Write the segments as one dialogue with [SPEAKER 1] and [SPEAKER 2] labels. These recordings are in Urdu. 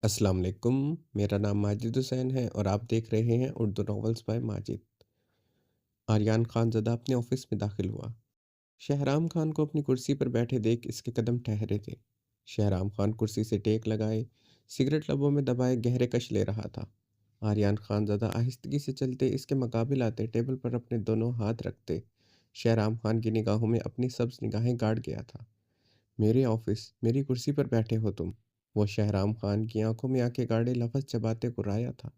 [SPEAKER 1] السلام علیکم، میرا نام ماجد حسین ہے اور آپ دیکھ رہے ہیں اردو ناولز بائی ماجد۔ آریان خان زدہ اپنے آفس میں داخل ہوا۔ شہرام خان کو اپنی کرسی پر بیٹھے دیکھ اس کے قدم ٹھہرے تھے۔ شہرام خان کرسی سے ٹیک لگائے، سگریٹ لبوں میں دبائے گہرے کش لے رہا تھا۔ آریان خان زدہ آہستگی سے چلتے اس کے مقابل آتے، ٹیبل پر اپنے دونوں ہاتھ رکھتے شہرام خان کی نگاہوں میں اپنی سبز نگاہیں گاڑ گیا تھا۔ میرے آفس، میری کرسی پر بیٹھے ہو تم؟ وہ شہرام خان کی آنکھوں میں آنکھیں گاڑے لفظ چباتے گرایا تھا۔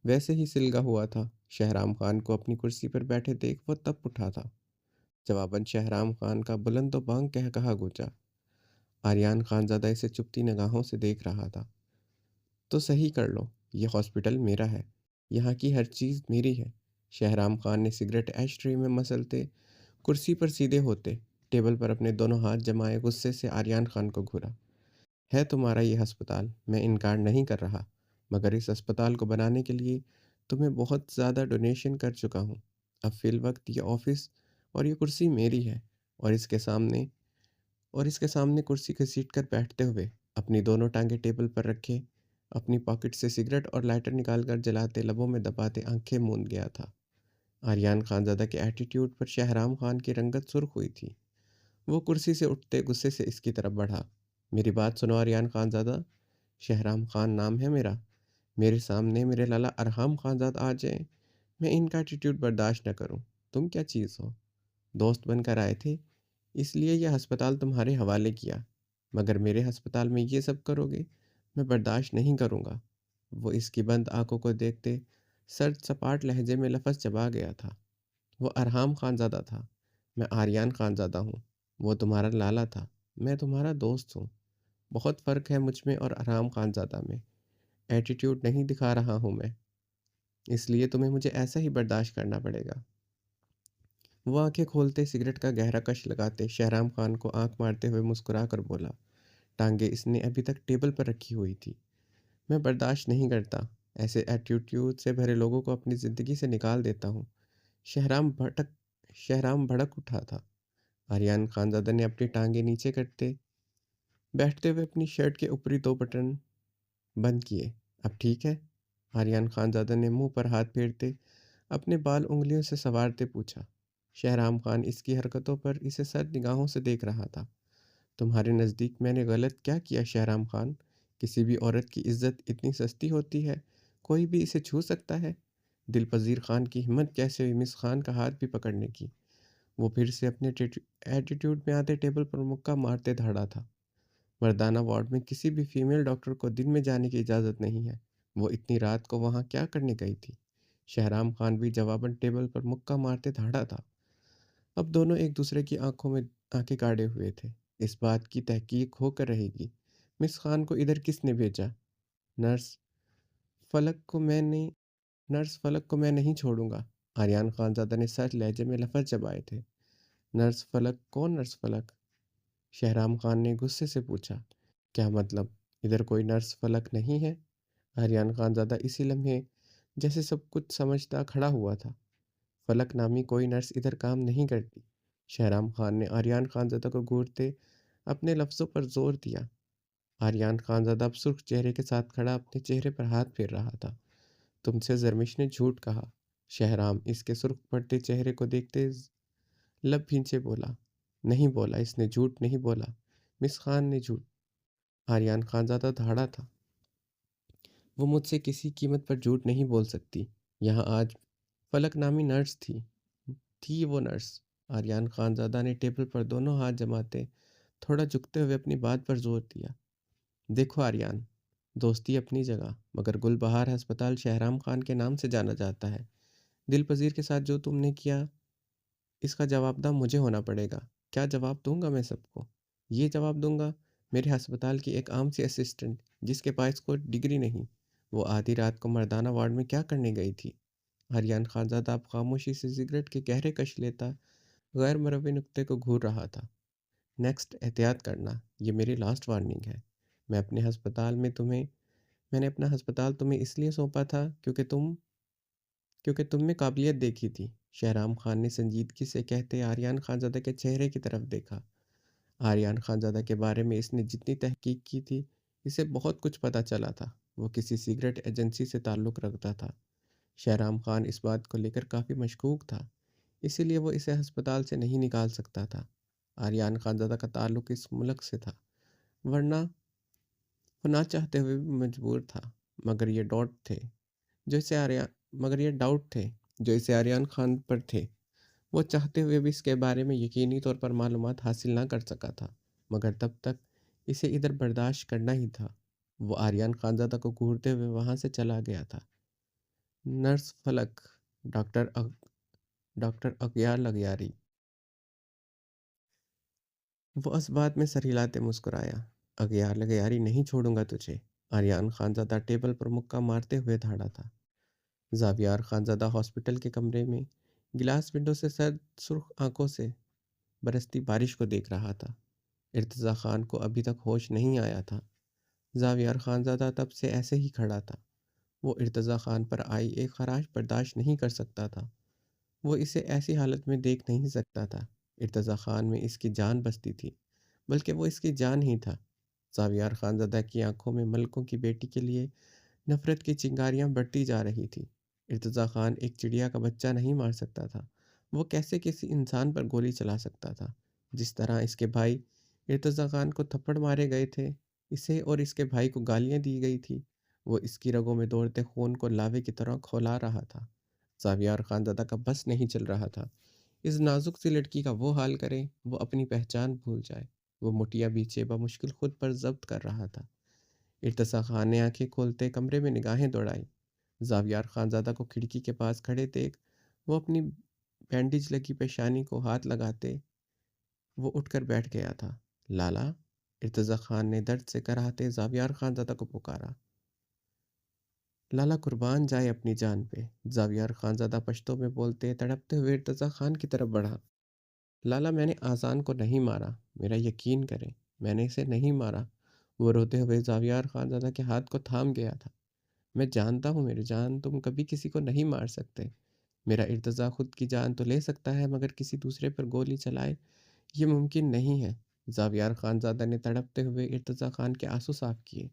[SPEAKER 1] ویسے ہی سلگا ہوا تھا۔ شہرام خان کو اپنی کرسی پر بیٹھے دیکھ وہ تپ اٹھا تھا۔ جواباً شہرام خان کا بلند و بانگ کہا گونجا۔ آریان خان زادہ اسے چپتی نگاہوں سے دیکھ رہا تھا۔ تو صحیح کر لو، یہ ہاسپٹل میرا ہے، یہاں کی ہر چیز میری ہے۔ شہرام خان نے سگریٹ ایش ٹری میں مسلتے کرسی پر سیدھے ہوتے ٹیبل پر اپنے دونوں ہاتھ جمائے غصے سے آریان خان کو گھورا۔ ہے تمہارا یہ ہسپتال، میں انکار نہیں کر رہا، مگر اس ہسپتال کو بنانے کے لیے تمہیں بہت زیادہ ڈونیشن کر چکا ہوں۔ اب فی الوقت یہ آفس اور یہ کرسی میری ہے، اور اس کے سامنے کرسی گھسیٹ کر بیٹھتے ہوئے اپنی دونوں ٹانگیں ٹیبل پر رکھے اپنی پاکٹ سے سگریٹ اور لائٹر نکال کر جلاتے لبوں میں دباتے آنکھیں موند گیا تھا۔ آریان خان زادہ کے ایٹیٹیوڈ پر شہرام خان کی رنگت سرخ ہوئی تھی۔ وہ کرسی سے اٹھتے غصے سے اس کی طرف بڑھا۔ میری بات سنو آریان خان زادہ، شہرام خان نام ہے میرا۔ میرے سامنے میرے لالا ارحم خان زاد آ جائیں، میں ان کا ایٹیٹیوڈ برداشت نہ کروں۔ تم کیا چیز ہو؟ دوست بن کر آئے تھے، اس لیے یہ ہسپتال تمہارے حوالے کیا، مگر میرے ہسپتال میں یہ سب کرو گے، میں برداشت نہیں کروں گا۔ وہ اس کی بند آنکھوں کو دیکھتے سرد سپاٹ لہجے میں لفظ چبا گیا تھا۔ وہ ارحم خان زادہ تھا، میں آریان خان زادہ ہوں۔ وہ تمہارا لالا تھا، میں تمہارا دوست ہوں۔ بہت فرق ہے مجھ میں اور ارحم خان زادہ میں۔ ایٹیٹیوڈ نہیں دکھا رہا ہوں میں، اس لیے تمہیں مجھے ایسا ہی برداشت کرنا پڑے گا۔ وہ آنکھیں کھولتے سگریٹ کا گہرا کش لگاتے شہرام خان کو آنکھ مارتے ہوئے مسکرا کر بولا۔ ٹانگیں اس نے ابھی تک ٹیبل پر رکھی ہوئی تھی۔ میں برداشت نہیں کرتا، ایسے ایٹیٹیوڈ سے بھرے لوگوں کو اپنی زندگی سے نکال دیتا ہوں۔ شہرام بھڑک اٹھا تھا۔ آریان خان زادہ نے اپنی ٹانگیں نیچے کرتے بیٹھتے ہوئے اپنی شرٹ کے اوپری دو بٹن بند کیے۔ اب ٹھیک ہے؟ آریان خان زادہ نے منہ پر ہاتھ پھیرتے اپنے بال انگلیوں سے سوارتے پوچھا۔ شہرام خان اس کی حرکتوں پر اسے سرد نگاہوں سے دیکھ رہا تھا۔ تمہارے نزدیک میں نے غلط کیا کیا شہرام خان؟ کسی بھی عورت کی عزت اتنی سستی ہوتی ہے؟ کوئی بھی اسے چھو سکتا ہے؟ دل پذیر خان کی ہمت کیسے ہوئی مس خان کا ہاتھ بھی پکڑنے کی؟ وہ پھر سے اپنے ایٹیٹیوڈ میں آتے ٹیبل پر مکہ مارتے دھاڑا تھا۔ مردانہ وارڈ میں کسی بھی فیمیل ڈاکٹر کو دن میں جانے کی اجازت نہیں ہے۔ وہ اتنی رات کو وہاں کیا کرنے گئی تھی؟ شہرام خان بھی جواباً ٹیبل پر مکہ مارتے دھاڑا تھا۔ اب دونوں ایک دوسرے کی آنکھوں میں آنکھیں گاڑے ہوئے تھے۔ اس بات کی تحقیق ہو کر رہے گی، مس خان کو ادھر کس نے بھیجا؟ نرس فلک کو میں نے نرس فلک کو میں نہیں چھوڑوں گا۔ آریان خان زادہ نے سچ لہجے میں لفظ چبائے تھے۔ نرس فلک؟ کون نرس فلک؟ شہرام خان نے غصے سے پوچھا۔ کیا مطلب؟ ادھر کوئی نرس فلک نہیں ہے؟ آریان خان زادہ اسی لمحے جیسے سب کچھ سمجھتا کھڑا ہوا تھا۔ فلک نامی کوئی نرس ادھر کام نہیں کرتی۔ شہرام خان نے آریان خان زادہ کو گھورتے اپنے لفظوں پر زور دیا۔ آریان خان زادہ اب سرخ چہرے کے ساتھ کھڑا اپنے چہرے پر ہاتھ پھیر رہا تھا۔ تم سے زرمش نے جھوٹ کہا؟ شہرام اس کے سرخ پڑتے چہرے کو دیکھتے لب بھینچے بولا۔ نہیں بولا، اس نے جھوٹ نہیں بولا، مس خان نے جھوٹ۔ آریان خان زادہ دھاڑا تھا۔ وہ مجھ سے کسی قیمت پر جھوٹ نہیں بول سکتی۔ یہاں آج فلک نامی نرس تھی وہ نرس۔ آریان خان زادہ نے ٹیبل پر دونوں ہاتھ جماتے تھوڑا جھکتے ہوئے اپنی بات پر زور دیا۔ دیکھو آریان، دوستی اپنی جگہ، مگر گل بہار ہسپتال شہرام خان کے نام سے جانا جاتا ہے۔ دل پذیر کے ساتھ جو تم نے کیا، اس کا جواب دہ مجھے ہونا پڑے گا۔ کیا جواب دوں گا میں سب کو؟ یہ جواب دوں گا، میرے ہسپتال کی ایک عام سی اسسٹنٹ جس کے پاس کوئی ڈگری نہیں، وہ آدھی رات کو مردانہ وارڈ میں کیا کرنے گئی تھی؟ آریان خان زادہ اب خاموشی سے سگریٹ کے گہرے کش لیتا غیر مروی نقطے کو گھور رہا تھا۔ نیکسٹ احتیاط کرنا، یہ میری لاسٹ وارننگ ہے۔ میں نے اپنا ہسپتال تمہیں اس لیے سونپا تھا کیونکہ تم میں قابلیت دیکھی تھی۔ شہرام خان نے سنجیدگی سے کہتے آریان خان زادہ کے چہرے کی طرف دیکھا۔ آریان خان زادہ کے بارے میں اس نے جتنی تحقیق کی تھی، اسے بہت کچھ پتہ چلا تھا۔ وہ کسی سیکرٹ ایجنسی سے تعلق رکھتا تھا۔ شہرام خان اس بات کو لے کر کافی مشکوک تھا، اسی لیے وہ اسے ہسپتال سے نہیں نکال سکتا تھا۔ آریان خانزادہ کا تعلق اس ملک سے تھا، ورنہ وہ نہ چاہتے ہوئے بھی مجبور تھا۔ مگر یہ ڈاؤٹ تھے جو اسے آریان مگر یہ ڈاؤٹ تھے جو اسے آریان خان پر تھے۔ وہ چاہتے ہوئے بھی اس کے بارے میں یقینی طور پر معلومات حاصل نہ کر سکا تھا، مگر تب تک اسے ادھر برداشت کرنا ہی تھا۔ وہ آریان خانزادہ کو گھورتے ہوئے وہاں سے چلا گیا تھا۔ نرس فلک، ڈاکٹر ڈاکٹر اغیار لغیاری۔ وہ اس بات میں سر ہلاتے مسکرایا۔ اغیار لغیاری، نہیں چھوڑوں گا تجھے۔ آریان خانزادہ ٹیبل پر مکہ مارتے ہوئے دھاڑا تھا۔ زاویار خانزادہ ہاسپٹل کے کمرے میں گلاس ونڈو سے سرد سرخ آنکھوں سے برستی بارش کو دیکھ رہا تھا۔ ارتضیٰ خان کو ابھی تک ہوش نہیں آیا تھا۔ زاویار خانزادہ تب سے ایسے ہی کھڑا تھا۔ وہ ارتضیٰ خان پر آئی ایک خراش برداشت نہیں کر سکتا تھا۔ وہ اسے ایسی حالت میں دیکھ نہیں سکتا تھا۔ ارتضیٰ خان میں اس کی جان بستی تھی، بلکہ وہ اس کی جان ہی تھا۔ زاویار خانزادہ کی آنکھوں میں ملکوں کی بیٹی کے لیے نفرت کی چنگاریاں بڑھتی جا رہی تھی۔ ارتضیٰ خان ایک چڑیا کا بچہ نہیں مار سکتا تھا، وہ کیسے کسی انسان پر گولی چلا سکتا تھا؟ جس طرح اس کے بھائی ارتضیٰ خان کو تھپڑ مارے گئے تھے، اسے اور اس کے بھائی کو گالیاں دی گئی تھی، وہ اس کی رگوں میں دوڑتے خون کو لاوے کی طرح کھولا رہا تھا۔ زاویار خانزادہ کا بس نہیں چل رہا تھا۔ اس نازک سی لڑکی کا وہ حال کرے، وہ اپنی پہچان بھول جائے۔ وہ مٹیا بیچے بمشکل خود پر ضبط کر رہا تھا۔ ارتضیٰ خان نے آنکھیں کھولتے کمرے میں نگاہیں دوڑائیں۔ زاویار خانزادہ کو کھڑکی کے پاس کھڑے دیکھ وہ اپنی بینڈیج لگی پیشانی کو ہاتھ لگاتے وہ اٹھ کر بیٹھ گیا تھا۔ لالا، ارتضیٰ خان نے درد سے کراہتے زاویار خانزادہ کو پکارا۔ لالا قربان جائے اپنی جان پہ، زاویار خانزادہ پشتو میں بولتے تڑپتے ہوئے ارتضیٰ خان کی طرف بڑھا۔ لالا، میں نے آذان کو نہیں مارا، میرا یقین کریں، میں نے اسے نہیں مارا۔ وہ روتے ہوئے زاویار خانزادہ کے ہاتھ کو تھام گیا تھا۔ میں جانتا ہوں میری جان، تم کبھی کسی کو نہیں مار سکتے۔ میرا ارتضیٰ خود کی جان تو لے سکتا ہے، مگر کسی دوسرے پر گولی چلائے یہ ممکن نہیں ہے۔ زاویار خانزادہ نے تڑپتے ہوئے ارتضیٰ خان کے آنسو صاف کیے۔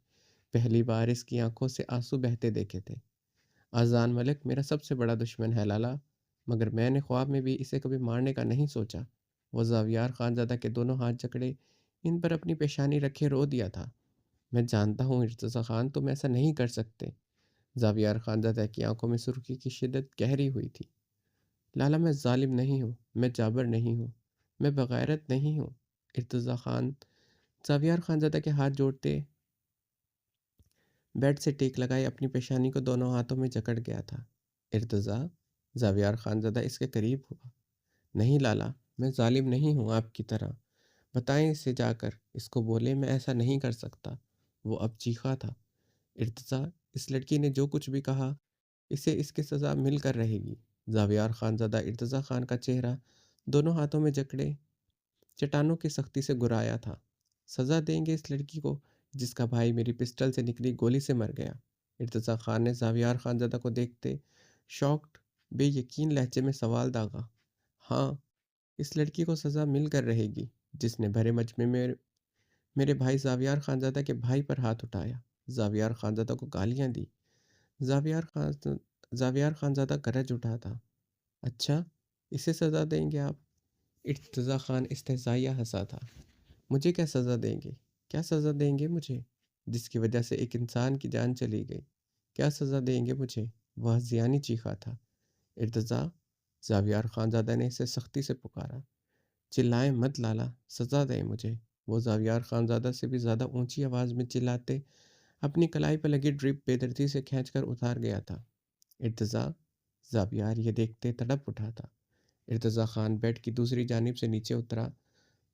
[SPEAKER 1] پہلی بار اس کی آنکھوں سے آنسو بہتے دیکھے تھے۔ اذان ملک میرا سب سے بڑا دشمن ہے لالا، مگر میں نے خواب میں بھی اسے کبھی مارنے کا نہیں سوچا۔ وہ زاویار خانزادہ کے دونوں ہاتھ جکڑے ان پر اپنی پیشانی رکھے رو دیا تھا۔ میں جانتا ہوں ارتضیٰ خان، تم ایسا نہیں کر سکتے۔ زاویار خانزادہ کی آنکھوں میں سرخی کی شدت گہری ہوئی تھی۔ لالا، میں ظالم نہیں ہوں، میں جابر نہیں ہوں، میں بغیرت نہیں ہوں۔ ارتضیٰ خان زاویار خانزادہ کے ہاتھ جوڑتے بیڈ سے ٹیک لگائے اپنی پیشانی کو دونوں ہاتھوں میں جکڑ گیا تھا۔ ارتضیٰ، زاویار خانزادہ اس کے قریب ہوا۔ نہیں لالا، میں ظالم نہیں ہوں آپ کی طرح۔ بتائیں اسے جا کر، اس کو بولے میں ایسا نہیں کر سکتا۔ وہ اب چیخا تھا۔ ارتضیٰ، اس لڑکی نے جو کچھ بھی کہا، اسے اس کی سزا مل کر رہے گی۔ زاویار خانزادہ ارتضیٰ خان کا چہرہ دونوں ہاتھوں میں جکڑے چٹانوں کی سختی سے گرایا تھا۔ سزا دیں گے اس لڑکی کو جس کا بھائی میری پسٹل سے نکلی گولی سے مر گیا؟ ارتضیٰ خان نے زاویار خانزادہ کو دیکھتے شاکڈ بے یقین لہجے میں سوال داغا۔ ہاں، اس لڑکی کو سزا مل کر رہے گی جس نے بھرے مجمع میں میرے بھائی زاویار خانزادہ کے بھائی پر ہاتھ اٹھایا، زاویار خانزادہ کو گالیاں دی۔ زاویار خانزادہ گرج اٹھا تھا۔ اچھا، اسے سزا دیں گے آپ؟ ارتضیٰ خان استہزائیہ ہنسا تھا۔ مجھے کیا سزا دیں گے؟ کیا سزا دیں گے مجھے، جس کی وجہ سے ایک انسان کی جان چلی گئی؟ کیا سزا دیں گے مجھے؟ وہ ہذیانی چیخا تھا۔ ارتضیٰ، زاویار خانزادہ نے اسے سختی سے پکارا۔ چلائیں مت لالا، سزا دیں مجھے۔ وہ زاویار خانزادہ سے بھی زیادہ اونچی آواز میں چلاتے اپنی کلائی پر لگی ڈرپ بے دردی سے کھینچ کر اتار گیا تھا۔ ارتضیٰ، زاویار یہ دیکھتے تڑپ اٹھا تھا۔ ارتضیٰ خان بیڈ کی دوسری جانب سے نیچے اترا۔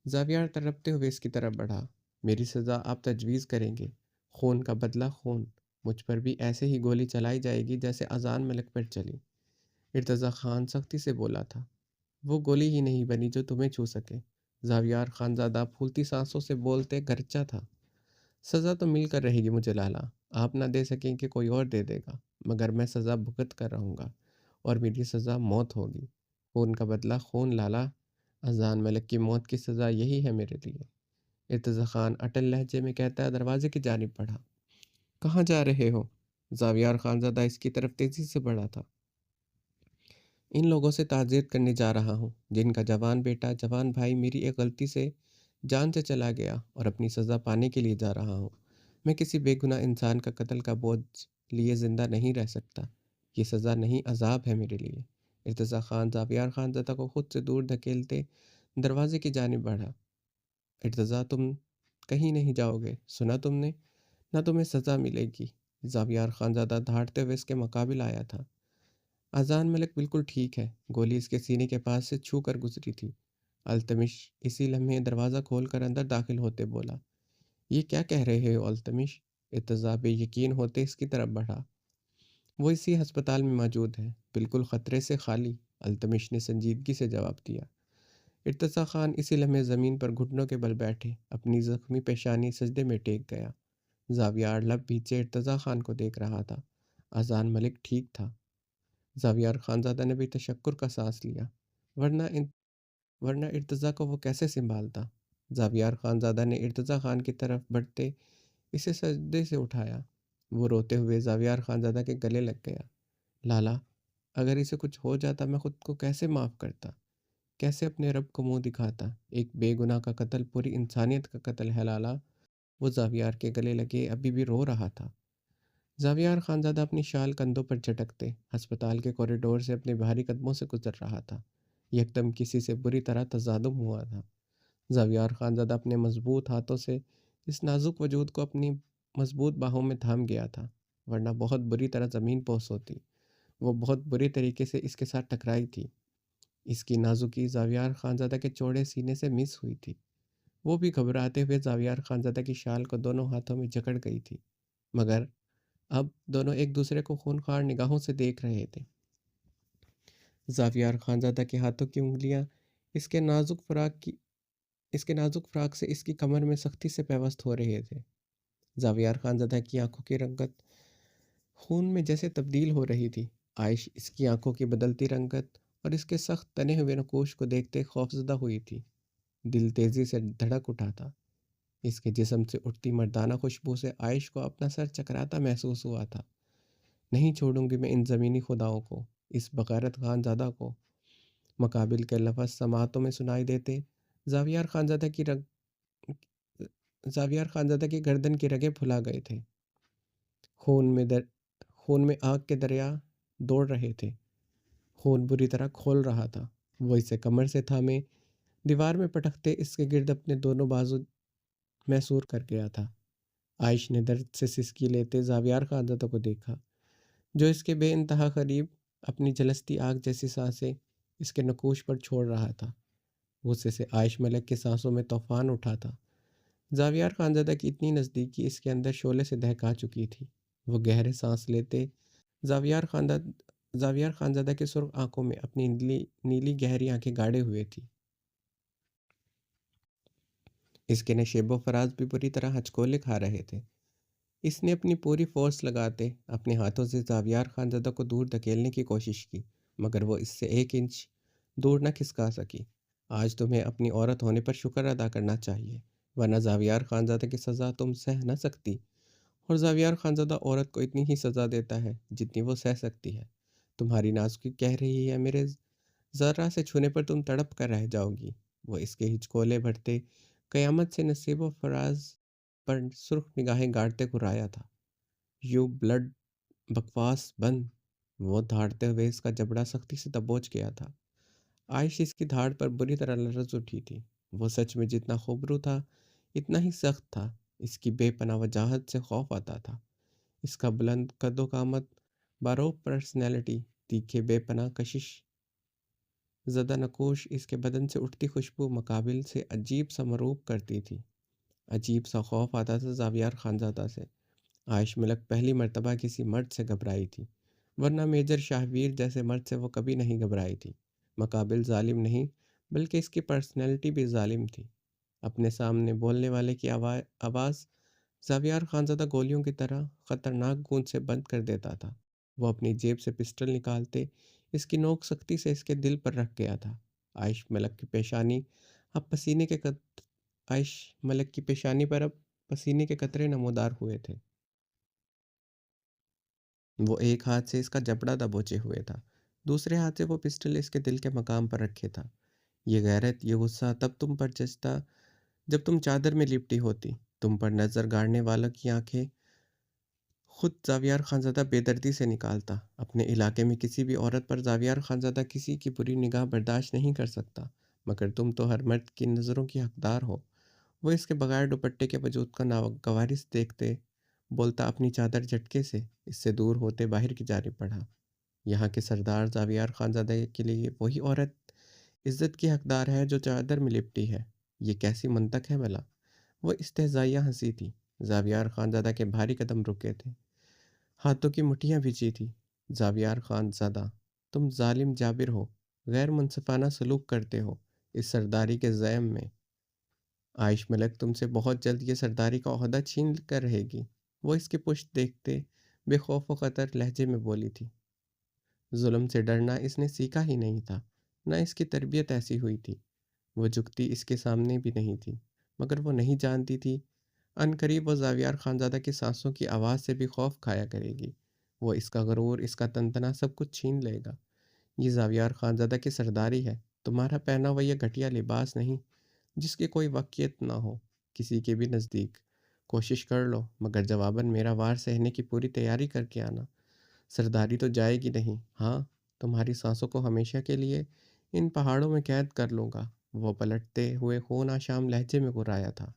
[SPEAKER 1] زاویار تڑپتے ہوئے اس کی طرف بڑھا۔ میری سزا آپ تجویز کریں گے؟ خون کا بدلہ خون، مجھ پر بھی ایسے ہی گولی چلائی جائے گی جیسے اذان ملک پر چلی۔ ارتضیٰ خان سختی سے بولا تھا۔ وہ گولی ہی نہیں بنی جو تمہیں چھو سکے۔ زاویار خانزادہ پھولتی سانسوں سے بولتے گرجا تھا۔ سزا تو مل کر رہے گی مجھے لالا، آپ نہ دے سکیں کہ کوئی اور دے دے گا، مگر میں سزا بھگت کر رہوں گا، اور میری سزا موت ہوگی۔ خون کا بدلہ خون لالا، اذان ملک کی موت کی سزا یہی ہے میرے لیے۔ ارتضی خان اٹل لہجے میں کہتا ہے، دروازے کی جانب بڑھا۔ کہاں جا رہے ہو؟ زاویار خانزادہ اس کی طرف تیزی سے بڑھا تھا۔ ان لوگوں سے تعزیت کرنے جا رہا ہوں جن کا جوان بیٹا، جوان بھائی میری ایک غلطی سے جان سے چلا گیا اور اپنی سزا پانے کے لیے جا رہا ہوں۔ میں کسی بے گناہ انسان کا قتل کا بوجھ لیے زندہ نہیں رہ سکتا۔ یہ سزا نہیں، عذاب ہے میرے لیے۔ ارتضی خان زاویار خانزادہ کو خود سے دور دھکیلتے دروازے کی جانب بڑھا۔ ارتضیٰ، تم کہیں نہیں جاؤ گے، سنا تم نے؟ نہ تمہیں سزا ملے گی۔ زاویار خانزادہ دھاڑتے ہوئے اس کے مقابل آیا تھا۔ اذان ملک بالکل ٹھیک ہے۔ گولی اس کے سینے کے پاس سے چھو کر گزری تھی۔ التمش اسی لمحے دروازہ کھول کر اندر داخل ہوتے بولا، یہ کیا کہہ رہے ہو التمش؟ ارتضیٰ بے یقین ہوتے اس کی طرف بڑھا۔ وہ اسی ہسپتال میں موجود ہے، بالکل خطرے سے خالی، التمش نے سنجیدگی سے جواب دیا۔ ارتضیٰ خان اسی لمحے زمین پر گھٹنوں کے بل بیٹھے، اپنی زخمی پیشانی سجدے میں ٹیک گیا۔ زاویار لب بھیچے ارتضیٰ خان کو دیکھ رہا تھا۔ اذان ملک ٹھیک تھا۔ زاویار خانزادہ نے بھی تشکر کا سانس لیا، ورنہ ارتضیٰ کو وہ کیسے سنبھالتا؟ زاویار خانزادہ نے ارتضیٰ خان کی طرف بڑھتے اسے سجدے سے اٹھایا۔ وہ روتے ہوئے زاویار خانزادہ کے گلے لگ گیا۔ لالا، اگر اسے کچھ ہو جاتا میں خود کو کیسے معاف کرتا؟ کیسے اپنے رب کو منہ دکھاتا؟ ایک بے گناہ کا قتل پوری انسانیت کا قتل ہے لالا۔ وہ زاویار کے گلے لگے ابھی بھی رو رہا تھا۔ زاویار خانزادہ اپنی شال کندھوں پر جھٹکتے ہسپتال کے کوریڈور سے اپنے بھاری قدموں سے گزر رہا تھا۔ یکدم کسی سے بری طرح تصادم ہوا تھا۔ زاویار خانزادہ اپنے مضبوط ہاتھوں سے اس نازک وجود کو اپنی مضبوط باہوں میں تھام گیا تھا، ورنہ بہت بری طرح زمین پوس ہوتی۔ وہ بہت بری طریقے سے اس کے ساتھ ٹکرائی تھی۔ اس کی نازکی زاویار خانزادہ کے چوڑے سینے سے مس ہوئی تھی۔ وہ بھی گھبراتے ہوئے زاویار خانزادہ کی شال کو دونوں ہاتھوں میں جکڑ گئی تھی، مگر اب دونوں ایک دوسرے کو خونخوار نگاہوں سے دیکھ رہے تھے۔ زاویار خانزادہ کے ہاتھوں کی انگلیاں اس کے نازک فراق سے اس کی کمر میں سختی سے پیوست ہو رہے تھے۔ زاویار خانزادہ کی آنکھوں کی رنگت خون میں جیسے تبدیل ہو رہی تھی۔ عائش اس کی آنکھوں کی بدلتی رنگت اور اس کے سخت تنے ہوئے نقوش کو دیکھتے خوفزدہ ہوئی تھی۔ دل تیزی سے دھڑک اٹھا تھا۔ اس کے جسم سے اٹھتی مردانہ خوشبو سے عائش کو اپنا سر چکراتا محسوس ہوا تھا۔ نہیں چھوڑوں گی میں ان زمینی خداؤں کو، اس بغیرت خانزادہ کو۔ مقابل کے لفظ سماعتوں میں سنائی دیتے زاویار خانزادہ کی گردن کی رگیں پھلا گئے تھے۔ خون میں آگ کے دریا دوڑ رہے تھے۔ خون بری طرح کھول رہا تھا۔ وہ اسے کمر سے تھامے دیوار میں پٹکتے اس کے گرد اپنے دونوں بازو محصور کر گیا تھا۔ عائش نے درد سے سسکی لیتے زاویار خانزادہ کو دیکھا، جو اس کے بے انتہا قریب اپنی جلستی آگ جیسی سانسیں اس کے نقوش پر چھوڑ رہا تھا۔ غصے سے عائش ملک کی سانسوں میں طوفان اٹھا تھا۔ زاویار خانزادہ کی اتنی نزدیکی اس کے اندر شعلے سے دہکا چکی تھی۔ وہ گہرے سانس لیتے زاویار خانزادہ کے سرخ آنکھوں میں اپنی نیلی گہری آنکھیں گاڑے ہوئے تھی۔ اس کے نشیب و فراز بھی بری طرح ہچکولے کھا رہے تھے۔ اس نے اپنی پوری فورس لگاتے اپنے ہاتھوں سے زاویار خانزادہ کو دور دھکیلنے کی کوشش کی، مگر وہ اس سے 1 انچ دور نہ کھسکا سکی۔ آج تمہیں اپنی عورت ہونے پر شکر ادا کرنا چاہیے، ورنہ زاویار خانزادہ کی سزا تم سہ نہ سکتی، اور زاویار خانزادہ عورت کو اتنی ہی سزا دیتا ہے جتنی وہ سہ سکتی ہے۔ تمہاری نازکی کہہ رہی ہے میرے ذرہ سے چھونے پر تم تڑپ کر رہ جاؤ گی۔ وہ اس کے ہچکولے بھرتے قیامت سے نصیب و فراز پر سرخ نگاہیں گاڑتے گھرایا تھا۔ یو بلڈ، بکواس بند۔ وہ دھاڑتے ہوئے اس کا جبڑا سختی سے دبوچ گیا تھا۔ عائش اس کی دھاڑ پر بری طرح لرز اٹھی تھی۔ وہ سچ میں جتنا خوبرو تھا اتنا ہی سخت تھا۔ اس کی بے پناہ وجاہت سے خوف آتا تھا۔ اس کا بلند قد و قامت، باروک پرسنالٹی، تیکھے بے پناہ کشش زدہ نقوش، اس کے بدن سے اٹھتی خوشبو مقابل سے عجیب سا مروب کرتی تھی۔ عجیب سا خوف آتا تھا زاویار خانزادہ سے۔ عائش ملک پہلی مرتبہ کسی مرد سے گھبرائی تھی، ورنہ میجر شاہویر جیسے مرد سے وہ کبھی نہیں گھبرائی تھی۔ مقابل ظالم نہیں، بلکہ اس کی پرسنالٹی بھی ظالم تھی۔ اپنے سامنے بولنے والے کی آواز زاویار خانزادہ گولیوں کی طرح خطرناک گونج سے بند کر دیتا تھا۔ وہ اپنی جیب سے پسٹل نکالتے اس کی نوک سختی سے اس کے دل پر رکھ گیا تھا۔ عائش ملک کی پیشانی اب پسینے کے عائش ملک کی پیشانی پر اب پسینے کے قطرے نمودار ہوئے تھے۔ وہ ایک ہاتھ سے اس کا جبڑا دبوچے ہوئے تھا، دوسرے ہاتھ سے وہ پسٹل اس کے دل کے مقام پر رکھے تھا۔ یہ غیرت، یہ غصہ تب تم پر جچتا جب تم چادر میں لپٹی ہوتی، تم پر نظر گاڑنے والوں کی آنکھیں خود زاویار خانزادہ بے دردی سے نکالتا۔ اپنے علاقے میں کسی بھی عورت پر زاویار خانزادہ کسی کی بری نگاہ برداشت نہیں کر سکتا، مگر تم تو ہر مرد کی نظروں کی حقدار ہو۔ وہ اس کے بغیر دوپٹے کے وجود کا ناگواری سے دیکھتے بولتا اپنی چادر جھٹکے سے اس سے دور ہوتے باہر کی جانب بڑھا۔ یہاں کے سردار زاویار خانزادہ کے لیے وہی عورت عزت کی حقدار ہے جو چادر میں لپٹی ہے۔ یہ کیسی منطق ہے بھلا؟ وہ استہزائیہ ہنسی تھی۔ زاویار خانزادہ کے بھاری قدم رکے تھے، ہاتھوں کی مٹھیاں بھیجی تھی۔ زاویار خانزادہ، تم ظالم جابر ہو، غیر منصفانہ سلوک کرتے ہو اس سرداری کے زعم میں۔ عائش ملک تم سے بہت جلد یہ سرداری کا عہدہ چھین کر رہے گی۔ وہ اس کی پشت دیکھتے بے خوف و خطر لہجے میں بولی تھی۔ ظلم سے ڈرنا اس نے سیکھا ہی نہیں تھا، نہ اس کی تربیت ایسی ہوئی تھی۔ وہ جھکتی اس کے سامنے بھی نہیں تھی، مگر وہ نہیں جانتی تھی عنقریب وہ زاویار خانزادہ کی سانسوں کی آواز سے بھی خوف کھایا کرے گی۔ وہ اس کا غرور، اس کا تنتنا سب کچھ چھین لے گا۔ یہ زاویار خانزادہ کی سرداری ہے، تمہارا پہنا ہوا یہ گھٹیا لباس نہیں جس کی کوئی واقعیت نہ ہو کسی کے بھی نزدیک۔ کوشش کر لو، مگر جواباً میرا وار سہنے کی پوری تیاری کر کے آنا۔ سرداری تو جائے گی نہیں، ہاں تمہاری سانسوں کو ہمیشہ کے لیے ان پہاڑوں میں قید کر لوں گا۔ وہ پلٹتے ہوئے خون آشام لہجے میں گرایا تھا۔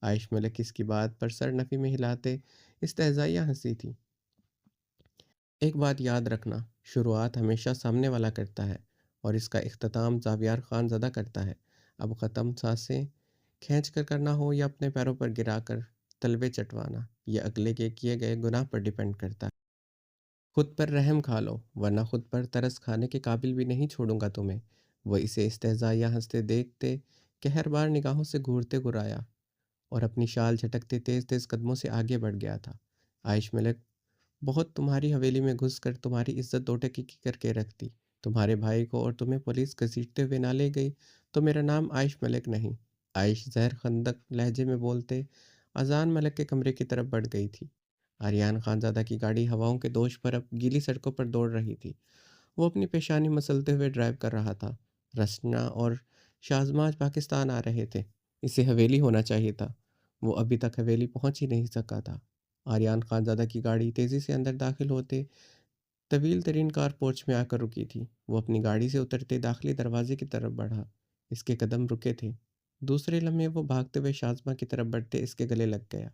[SPEAKER 1] عائش ملک اس کی بات پر سر نفی میں ہلاتے استہزائیہ ہنسی تھی۔ ایک بات یاد رکھنا، شروعات ہمیشہ سامنے والا کرتا ہے اور اس کا اختتام زاویار خان زدہ کرتا ہے۔ اب ختم سانسیں کھینچ کر کرنا ہو یا اپنے پیروں پر گرا کر تلوے چٹوانا، یہ اگلے کے کیے گئے گناہ پر ڈیپینڈ کرتا ہے۔ خود پر رحم کھا لو، ورنہ خود پر ترس کھانے کے قابل بھی نہیں چھوڑوں گا تمہیں۔ وہ اسے استہزائیہ ہنستے دیکھتے قہر بار نگاہوں سے گھورتے گرایا اور اپنی شال جھٹکتے تیز تیز قدموں سے آگے بڑھ گیا تھا۔ عائش ملک بہت تمہاری حویلی میں گھس کر تمہاری عزت دو ٹکی کی کر کے رکھتی، تمہارے بھائی کو اور تمہیں پولیس گھسیٹتے ہوئے نہ لے گئی تو میرا نام عائش ملک نہیں۔ عائش زہر خندق لہجے میں بولتے اذان ملک کے کمرے کی طرف بڑھ گئی تھی۔ آریان خانزادہ کی گاڑی ہواؤں کے دوش پر اب گیلی سڑکوں پر دوڑ رہی تھی۔ وہ اپنی پیشانی مسلتے ہوئے ڈرائیو کر رہا تھا۔ رسنا اور شازمہ آج پاکستان آ رہے تھے، اسے حویلی ہونا چاہیے تھا۔ وہ ابھی تک حویلی پہنچ ہی نہیں سکا تھا۔ آریان خانزادہ کی گاڑی تیزی سے اندر داخل ہوتے طویل ترین کار پورچ میں آ کر رکی تھی۔ وہ اپنی گاڑی سے اترتے داخلی دروازے کی طرف بڑھا، اس کے قدم رکے تھے۔ دوسرے لمحے وہ بھاگتے ہوئے شازمہ کی طرف بڑھتے اس کے گلے لگ گیا۔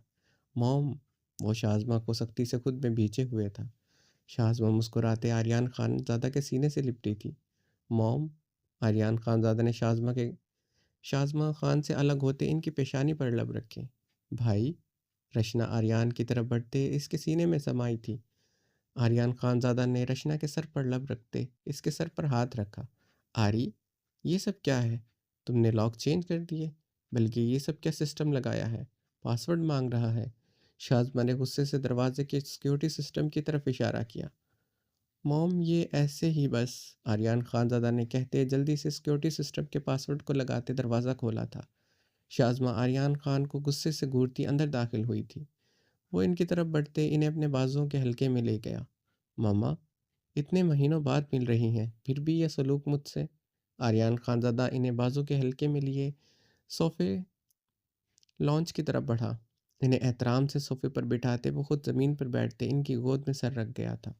[SPEAKER 1] موم! وہ شازمہ کو سختی سے خود میں بھیجے ہوئے تھا۔ شازمہ مسکراتے آریان خان زادہ کے سینے سے لپٹی تھی۔ موم! آریان خان زادہ نے شازمہ خان سے الگ ہوتے ان کی پیشانی پر لب رکھے۔ بھائی! رشنا آریان کی طرف بڑھتے اس کے سینے میں سمائی تھی۔ آریان خان زادہ نے رشنا کے سر پر لب رکھتے اس کے سر پر ہاتھ رکھا۔ آری، یہ سب کیا ہے؟ تم نے لاک چینج کر دیے؟ بلکہ یہ سب کیا سسٹم لگایا ہے؟ پاسورڈ مانگ رہا ہے۔ شازمہ نے غصے سے دروازے کے سیکیورٹی سسٹم کی طرف اشارہ کیا۔ موم، یہ ایسے ہی بس، آریان خان زادہ نے کہتے جلدی سے سیکیورٹی سسٹم کے پاسورڈ کو لگاتے دروازہ کھولا تھا۔ شازمہ آریان خان کو غصے سے گھورتی اندر داخل ہوئی تھی۔ وہ ان کی طرف بڑھتے انہیں اپنے بازوؤں کے حلقے میں لے گیا۔ ماما، اتنے مہینوں بعد مل رہی ہیں، پھر بھی یہ سلوک مجھ سے؟ آریان خان زادہ انہیں بازو کے حلقے میں لیے صوفے لانچ کی طرف بڑھا۔ انہیں احترام سے صوفے پر بٹھاتے وہ خود زمین پر بیٹھتے ان کی گود میں سر رکھ گیا تھا۔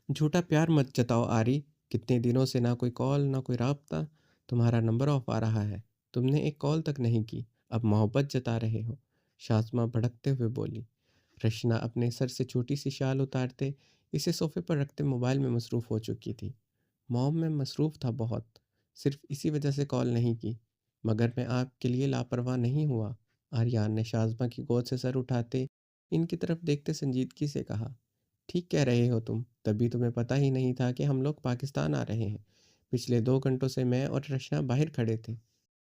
[SPEAKER 1] جھوٹا پیار مت جتاؤ آری، کتنے دنوں سے نہ کوئی کال نہ کوئی رابطہ، تمہارا نمبر آف آ رہا ہے، تم نے ایک کال تک نہیں کی، اب محبت جتا رہے ہو، شازمہ بھڑکتے ہوئے بولی۔ رشنا اپنے سر سے چھوٹی سی شال اتارتے اسے صوفے پر رکھتے موبائل میں مصروف ہو چکی تھی۔ موم، میں مصروف تھا بہت، صرف اسی وجہ سے کال نہیں کی، مگر میں آپ کے لیے لاپرواہ نہیں ہوا، آریان نے شازمہ کی گود سے سر اٹھاتے ان کی طرف دیکھتے سنجیدگی سے کہا۔ ٹھیک کہہ رہے ہو تم، تبھی تمہیں پتہ ہی نہیں تھا کہ ہم لوگ پاکستان آ رہے ہیں۔ پچھلے 2 گھنٹوں سے میں اور رشنا باہر کھڑے تھے۔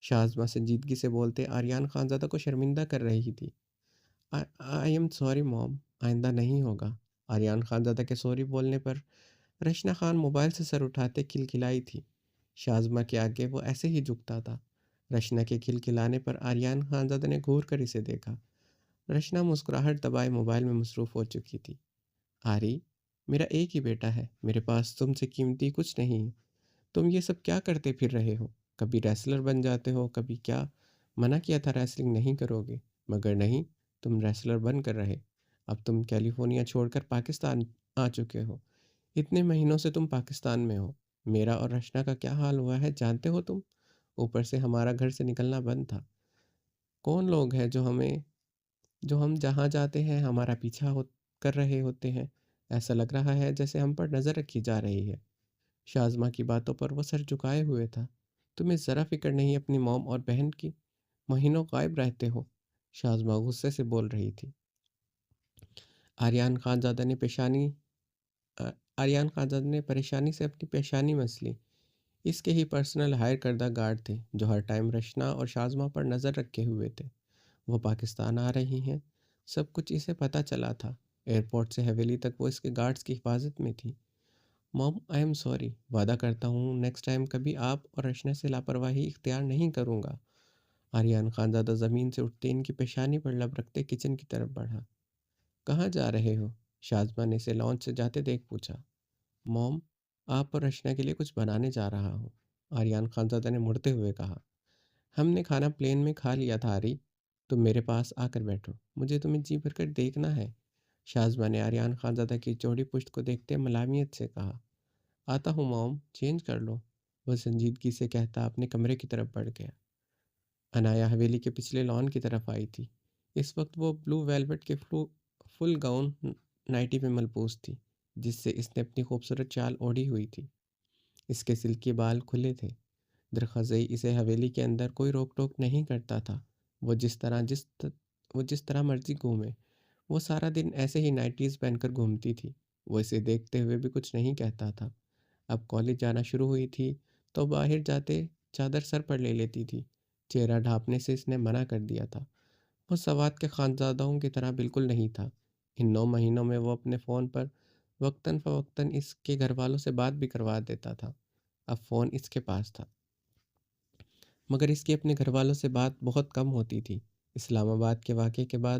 [SPEAKER 1] شازمہ سنجیدگی سے بولتے آریان خانزادہ کو شرمندہ کر رہی تھی۔ آئی ایم سوری موم، آئندہ نہیں ہوگا۔ آریان خانزادہ کے سوری بولنے پر رشنا خان موبائل سے سر اٹھاتے کھلکھلائی تھی۔ شازمہ کے آگے وہ ایسے ہی جھکتا تھا۔ رشنا کے کھلکھلانے پر آریان خانزادہ نے گھور کر اسے دیکھا۔ رشنا مسکراہٹ دبائے موبائل میں مصروف ہو چکی تھی۔ آری، میرا ایک ہی بیٹا ہے، میرے پاس تم سے قیمتی کچھ نہیں ہے۔ تم یہ سب کیا کرتے پھر رہے ہو؟ کبھی ریسلر بن جاتے ہو، کبھی کیا؟ منع کیا تھا ریسلنگ نہیں کرو گے، مگر نہیں، تم ریسلر بن کر رہے۔ اب تم کیلیفورنیا چھوڑ کر پاکستان آ چکے ہو۔ اتنے مہینوں سے تم پاکستان میں ہو۔ میرا اور رشنا کا کیا حال ہوا ہے جانتے ہو تم؟ اوپر سے ہمارا گھر سے نکلنا بند تھا۔ کون لوگ ہیں جو ہم جہاں جاتے ہیں ہمارا پیچھا کر رہے ہوتے ہیں؟ ایسا لگ رہا ہے جیسے ہم پر نظر رکھی جا رہی ہے۔ شازمہ کی باتوں پر وہ سر جھکائے ہوئے تھا۔ تمہیں ذرا فکر نہیں اپنی موم اور بہن کی؟ مہینوں غائب رہتے ہو۔ شازمہ غصے سے بول رہی تھی۔ آریان خانزادہ نے پریشانی سے اپنی پیشانی مس لی۔ اس کے ہی پرسنل ہائر کردہ گارڈ تھے جو ہر ٹائم رشنا اور شازمہ پر نظر رکھے ہوئے تھے۔ وہ پاکستان آ رہی ہیں، سب کچھ اسے پتہ چلا تھا۔ ایئرپورٹ سے حویلی تک وہ اس کے گارڈز کی حفاظت میں تھی۔ موم، آئی ایم سوری، وعدہ کرتا ہوں نیکسٹ ٹائم کبھی آپ اور رشنا سے لاپرواہی اختیار نہیں کروں گا۔ آریان خانزادہ زمین سے اٹھتے ان کی پیشانی پر لب رکھتے کچن کی طرف بڑھا۔ کہاں جا رہے ہو؟ شازمہ نے اسے لانچ سے جاتے دیکھ پوچھا۔ موم، آپ اور رشنا کے لیے کچھ بنانے جا رہا ہوں، آریان خانزادہ نے مڑتے ہوئے کہا۔ ہم نے کھانا پلین میں کھا لیا تھا آری، تم میرے پاس آ کر بیٹھو، مجھے تمہیں جی بھر کر دیکھنا ہے۔ شازمہ نے آریان خانزادہ کی چوڑی پشت کو دیکھتے ملامت سے کہا۔ آتا ہوں موم، چینج کر لو، وہ سنجیدگی سے کہتا اپنے کمرے کی طرف بڑھ گیا۔ انایا حویلی کے پچھلے لان کی طرف آئی تھی۔ اس وقت وہ بلو ویلویٹ کے فل گاؤن نائٹی میں ملبوس تھی جس سے اس نے اپنی خوبصورت چال اوڑھی ہوئی تھی۔ اس کے سلکی بال کھلے تھے۔ درخزئی اسے حویلی کے اندر کوئی روک ٹوک نہیں کرتا تھا۔ وہ جس طرح مرضی گھومے۔ وہ سارا دن ایسے ہی نائٹیز پہن کر گھومتی تھی۔ وہ اسے دیکھتے ہوئے بھی کچھ نہیں کہتا تھا۔ اب کالج جانا شروع ہوئی تھی تو باہر جاتے چادر سر پر لے لیتی تھی۔ چہرہ ڈھانپنے سے اس نے منع کر دیا تھا۔ وہ سوات کے خانزادوں کی طرح بالکل نہیں تھا۔ ان 9 مہینوں میں وہ اپنے فون پر وقتاً فوقتاً اس کے گھر والوں سے بات بھی کروا دیتا تھا۔ اب فون اس کے پاس تھا، مگر اس کی اپنے گھر والوں سے بات بہت کم ہوتی تھی۔ اسلام آباد کے واقعے کے بعد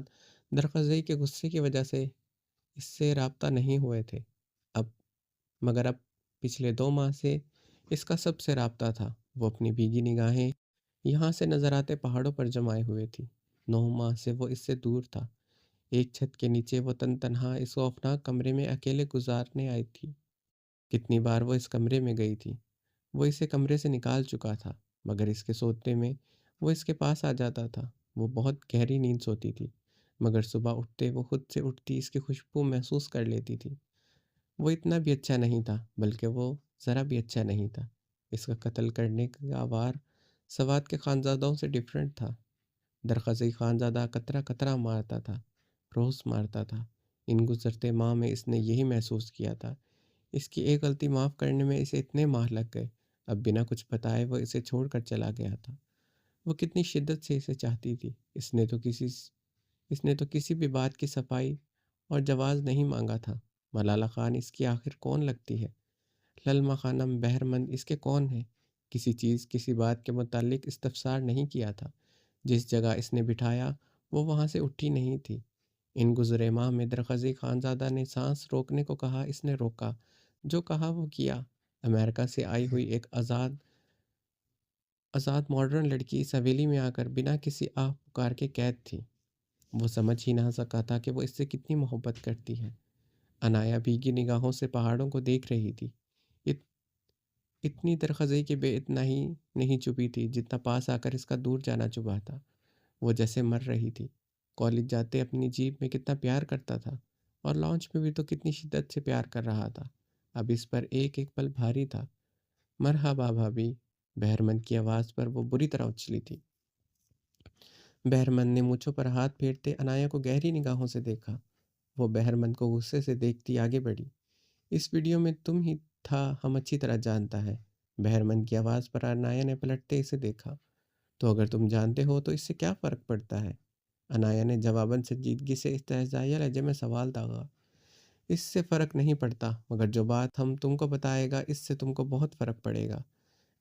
[SPEAKER 1] درخزئی کے غصے کی وجہ سے اس سے رابطہ نہیں ہوئے تھے مگر اب پچھلے 2 ماہ سے اس کا سب سے رابطہ تھا۔ وہ اپنی بھیگی نگاہیں یہاں سے نظر آتے پہاڑوں پر جمائے ہوئے تھی۔ 9 ماہ سے وہ اس سے دور تھا۔ ایک چھت کے نیچے وہ تنہا اس خوفناک کمرے میں اکیلے گزارنے آئی تھی۔ کتنی بار وہ اس کمرے میں گئی تھی۔ وہ اسے کمرے سے نکال چکا تھا، مگر اس کے سوتے میں وہ اس کے پاس آ جاتا تھا۔ وہ بہت گہری نیند سوتی تھی، مگر صبح اٹھتے وہ خود سے اٹھتی اس کی خوشبو محسوس کر لیتی تھی۔ وہ اتنا بھی اچھا نہیں تھا، بلکہ وہ ذرا بھی اچھا نہیں تھا۔ اس کا قتل کرنے کا وار سوات کے خانزادوں سے ڈیفرنٹ تھا۔ درخزئی خانزادہ قطرہ قطرہ مارتا تھا، روز مارتا تھا۔ ان گزرتے ماہ میں اس نے یہی محسوس کیا تھا۔ اس کی ایک غلطی معاف کرنے میں اسے اتنے ماہ لگ گئے۔ اب بنا کچھ بتائے وہ اسے چھوڑ کر چلا گیا تھا۔ وہ کتنی شدت سے اسے چاہتی تھی۔ اس نے تو کسی بھی بات کی صفائی اور جواز نہیں مانگا تھا۔ ملالہ خان اس کی آخر کون لگتی ہے؟ للما خانم بہرمند اس کے کون ہیں؟ کسی چیز کسی بات کے متعلق استفسار نہیں کیا تھا۔ جس جگہ اس نے بٹھایا وہ وہاں سے اٹھی نہیں تھی۔ ان گزرے ماہ میں درخزئی خانزادہ نے سانس روکنے کو کہا، اس نے روکا۔ جو کہا وہ کیا۔ امریکہ سے آئی ہوئی ایک آزاد ماڈرن لڑکی اس حویلی میں آ کر بنا کسی آہ پکار کے قید تھی۔ وہ سمجھ ہی نہ سکا تھا کہ وہ اس سے کتنی محبت کرتی ہے۔ انایا بھیگی نگاہوں سے پہاڑوں کو دیکھ رہی تھی۔ اتنی درخزئی کے بے اتنا ہی نہیں چبھی تھی جتنا پاس آ کر اس کا دور جانا چبھا تھا۔ وہ جیسے مر رہی تھی۔ کالج جاتے اپنی جیپ میں کتنا پیار کرتا تھا، اور لانچ میں بھی تو کتنی شدت سے پیار کر رہا تھا۔ اب اس پر ایک ایک پل بھاری تھا۔ مرحبا بھابھی، بہرمند کی آواز پر وہ بری طرح اچھلی تھی۔ بہرمند نے مونچھوں پر ہاتھ پھیرتے انایا کو گہری نگاہوں سے دیکھا۔ وہ بہرمند کو غصے سے دیکھتی آگے بڑھی۔ اس ویڈیو میں تم ہی تھا، ہم اچھی طرح جانتا ہے۔ بہرمند کی آواز پر انایا نے پلٹتے اسے دیکھا۔ تو اگر تم جانتے ہو تو اس سے کیا فرق پڑتا ہے؟ انایا نے جواباً سنجیدگی سے استہزائیہ لہجے میں سوال داغا۔ اس سے فرق نہیں پڑتا، مگر جو بات ہم تم کو بتائے گا اس سے تم کو بہت فرق پڑے گا۔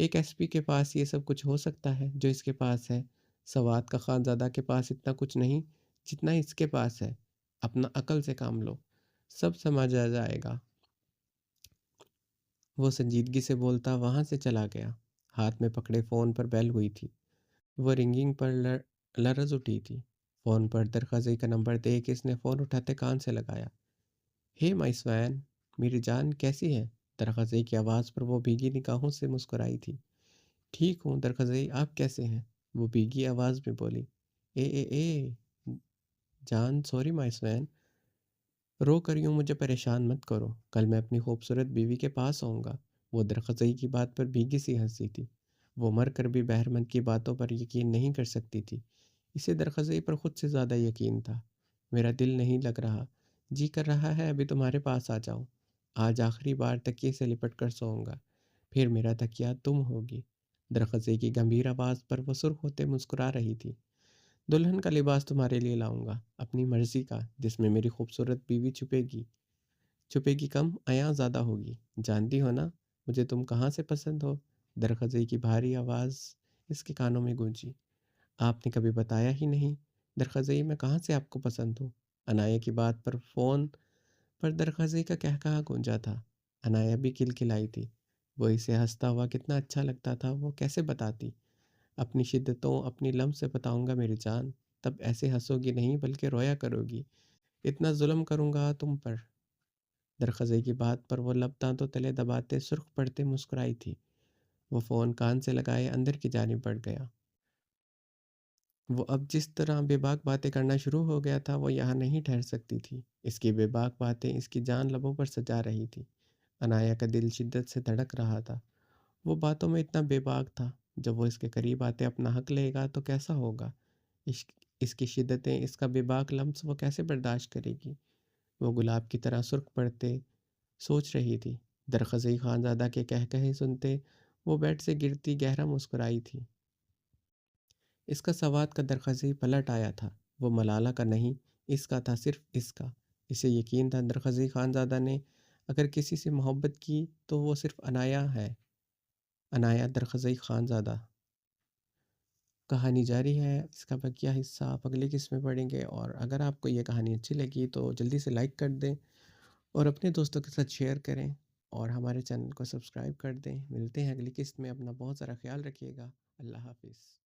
[SPEAKER 1] ایک ایس پی کے پاس یہ سب کچھ ہو سکتا ہے جو اس کے پاس ہے۔ سوات کا خانزادہ کے پاس اتنا کچھ نہیں جتنا اس کے پاس ہے۔ اپنا عقل سے کام لو، سب سمجھ آ جائے گا۔ وہ سنجیدگی سے بولتا وہاں سے چلا گیا۔ ہاتھ میں پکڑے فون پر بیل ہوئی تھی۔ وہ رنگنگ پر لرز اٹھی تھی۔ فون پر درخواست کا نمبر دیکھ اس نے فون اٹھاتے کان سے لگایا۔ ہے مائی سوین، میری جان کیسی ہے؟ درخواست کی آواز پر وہ بھیگی نگاہوں سے مسکرائی تھی۔ ٹھیک ہوں درخواست، آپ کیسے ہیں؟ وہ بھیگی آواز میں بولی۔ اے جان، سوری مائی سوین، رو کر یوں مجھے پریشان مت کرو، کل میں اپنی خوبصورت بیوی کے پاس آؤں گا۔ وہ درخزئی کی بات پر بھیگی سی ہنسی تھی۔ وہ مر کر بھی بہرمند کی باتوں پر یقین نہیں کر سکتی تھی۔ اسے درخزئی پر خود سے زیادہ یقین تھا۔ میرا دل نہیں لگ رہا، جی کر رہا ہے ابھی تمہارے پاس آ جاؤں۔ آج آخری بار تکیے سے لپٹ کر سوؤں گا، پھر میرا تکیہ تم ہوگی۔ درخزئی کی گمبھیر آواز پر وہ سرخ ہوتے مسکرا رہی تھی۔ دلہن کا لباس تمہارے لیے لاؤں گا، اپنی مرضی کا، جس میں میری خوبصورت بیوی چھپے گی کم عیاں زیادہ ہوگی۔ جانتی ہو نا مجھے تم کہاں سے پسند ہو؟ درخزئی کی بھاری آواز اس کے کانوں میں گونجی۔ آپ نے کبھی بتایا ہی نہیں۔ درخزئی، میں کہاں سے آپ کو پسند ہوں؟ انایا کی بات پر فون پر درخزئی کا کہا گونجا تھا۔ انایا بھی کھلکھلائی تھی۔ وہ اسے ہنستا ہوا کتنا اچھا لگتا تھا، وہ کیسے بتاتی؟ اپنی شدتوں اپنی لمس سے بتاؤں گا میری جان، تب ایسے ہنسو گی نہیں بلکہ رویا کرو گی۔ اتنا ظلم کروں گا تم پر۔ درخزئی کی بات پر وہ لب دانتوں تلے دباتے سرخ پڑتے مسکرائی تھی۔ وہ فون کان سے لگائے اندر کی جانب بڑھ گیا۔ وہ اب جس طرح بے باک باتیں کرنا شروع ہو گیا تھا وہ یہاں نہیں ٹھہر سکتی تھی۔ اس کی بے باک باتیں اس کی جان لبوں پر سجا رہی تھی۔ انایا کا دل شدت سے دھڑک رہا تھا۔ وہ باتوں میں اتنا بے باک تھا، جب وہ اس کے قریب آتے اپنا حق لے گا تو کیسا ہوگا؟ اس کی شدتیں، اس کا بے باک لمس وہ کیسے برداشت کرے گی؟ وہ گلاب کی طرح سرخ پڑتے سوچ رہی تھی۔ درخزئی خانزادہ کے کہے سنتے وہ بیڈ سے گرتی گہرا مسکرائی تھی۔ اس کا سوات کا درخزئی پلٹ آیا تھا۔ وہ ملالہ کا نہیں، اس کا تھا، صرف اس کا۔ اسے یقین تھا درخزئی خانزادہ نے اگر کسی سے محبت کی تو وہ صرف انایا ہے۔ انایا درخزئی خانزادہ۔ کہانی جاری ہے، اس کا بقیہ حصہ آپ اگلی قسط میں پڑھیں گے، اور اگر آپ کو یہ کہانی اچھی لگی تو جلدی سے لائک کر دیں اور اپنے دوستوں کے ساتھ شیئر کریں، اور ہمارے چینل کو سبسکرائب کر دیں۔ ملتے ہیں اگلی قسط میں، اپنا بہت سارا خیال رکھیے گا۔ اللہ حافظ۔